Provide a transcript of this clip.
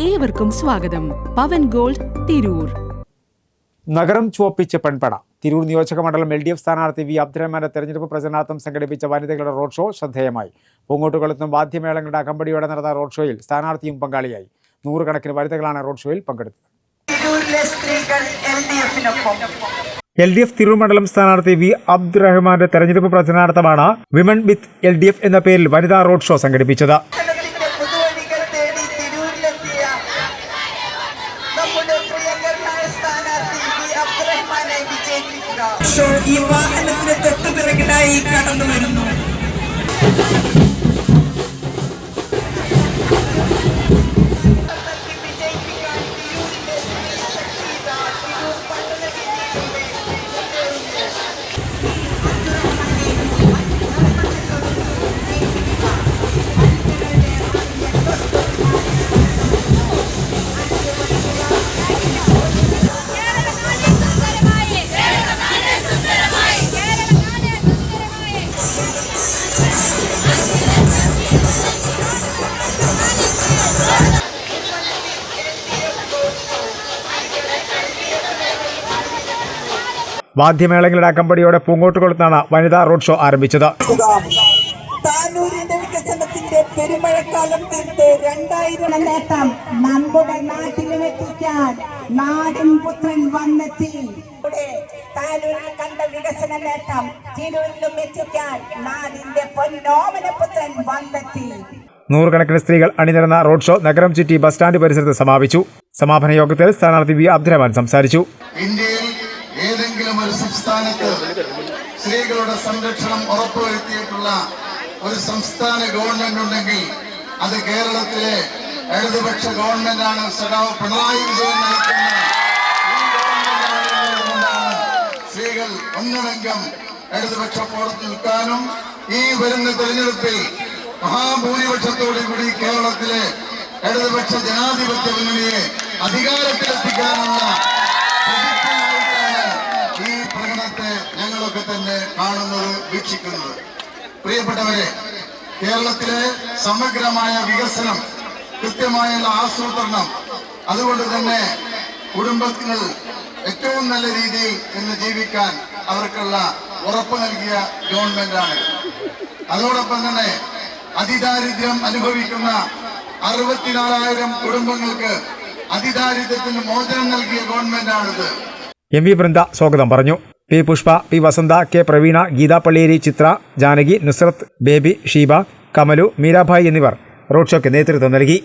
ഏവർക്കും സ്വാഗതം. പവൻ ഗോൾഡ്, തിരൂർ. നഗരം ചുവപ്പിച്ച പെൺപട. തിരൂർ നിയോജക മണ്ഡലം LDF സ്ഥാനാർത്ഥി വി അബ്ദുറഹ്മാന്റെ തെരഞ്ഞെടുപ്പ് പ്രചരണാർത്ഥം സംഘടിപ്പിച്ച വനിതകളുടെ റോഡ് ഷോ ശ്രദ്ധേയമായി. പൂങ്ങോട്ടുകുളത്തും വാദ്യമേളങ്ങളുടെ അകമ്പടിയോടെ നടന്ന റോഡ് ഷോയിൽ സ്ഥാനാർത്ഥിയും പങ്കാളിയായി. നൂറുകണക്കിന് വനിതകളാണ് റോഡ് ഷോയിൽ പങ്കെടുത്തത്. LDF തിരൂർ മണ്ഡലം സ്ഥാനാർത്ഥി വി അബ്ദുറഹ്മാന്റെ തെരഞ്ഞെടുപ്പ് പ്രചരണാർത്ഥമാണ് വിമൻ വിത്ത് LDF എന്ന പേരിൽ വനിതാ റോഡ് ഷോ സംഘടിപ്പിച്ചത്. ഈ വാഹനത്തിന് തൊട്ടുപിറകിലായി കടന്നു വരുന്നു. വാദ്യമേളങ്ങളുടെ അകമ്പടിയോടെ പൂങ്ങോട്ടുകുളത്താണ് വനിതാ റോഡ് ഷോ ആരംഭിച്ചത്. താനൂരിന്റെ വികസനത്തിന്റെ പെരുമഴക്കാലം തീർത്ത് 2000 നേട്ടം നമ്മുടെ നാട്ടിലെത്തിക്കാൻ നാടിൻ പുത്രൻ വന്നെത്തി. താനൂരിൽ കണ്ട വികസന നേട്ടം തിരൂരിലും എത്തിക്കാൻ നാടിന്റെ പൊന്നോമന പുത്രൻ വന്നെത്തി. നൂറുകണക്കിന് സ്ത്രീകൾ അണിനിരന്ന റോഡ് ഷോ നഗരം ചുറ്റി ബസ് സ്റ്റാൻഡ് പരിസരത്ത് സമാപിച്ചു. സമാപന യോഗത്തിൽ സ്ഥാനാർത്ഥി വി അബ്ദുറഹ്മാൻ സംസാരിച്ചു. ഏതെങ്കിലും ഒരു സംസ്ഥാനത്ത് സ്ത്രീകളുടെ സംരക്ഷണം ഉറപ്പുവരുത്തിയിട്ടുള്ള ഒരു സംസ്ഥാന ഗവൺമെന്റ് ഉണ്ടെങ്കിൽ അത് കേരളത്തിലെ ഇടതുപക്ഷ ഗവൺമെന്റാണ്. സഖാവ് പിണറായി വിജയൻ നയിക്കുന്ന സ്ത്രീകൾ ഒന്നടങ്കം ഇടതുപക്ഷത്തോടൊത്ത് നിൽക്കാനും ഈ വരുന്ന തെരഞ്ഞെടുപ്പിൽ മഹാഭൂരിപക്ഷത്തോടു കൂടി കേരളത്തിലെ ഇടതുപക്ഷ ജനാധിപത്യ മുന്നണിയെ അധികാരത്തിലെത്തിക്കാനുള്ള ഈ പ്രകടനത്തെ ഞങ്ങളൊക്കെ തന്നെ കാണുന്നത്, വീക്ഷിക്കുന്നത്. പ്രിയപ്പെട്ടവരെ, കേരളത്തിലെ സമഗ്രമായ വികസനം, കൃത്യമായുള്ള ആസൂത്രണം, അതുകൊണ്ട് തന്നെ കുടുംബങ്ങൾ ഏറ്റവും നല്ല രീതിയിൽ ഇന്ന് ജീവിക്കാൻ അവർക്കുള്ള ഉറപ്പ് നൽകിയ ഗവൺമെന്റാണ്. അതോടൊപ്പം തന്നെ അതിദാരിദ്ര്യം അനുഭവിക്കുന്ന 64,000 കുടുംബങ്ങൾക്ക് അതിദാരിദ്ര്യത്തിന് മോചനം നൽകിയ ഗവൺമെന്റാണിത്. MV ബൃന്ദ സ്വാഗതം പറഞ്ഞു. P പുഷ്പ, P വസന്ത, K പ്രവീണ, ഗീതാ പള്ളിയേരി, ചിത്ര, ജാനകി, നുസ്രത്ത്, ബേബി, ഷീബ, കമലു, മീരാഭായ് എന്നിവർ റോഡ് ഷോയ്ക്ക് നേതൃത്വം നൽകി.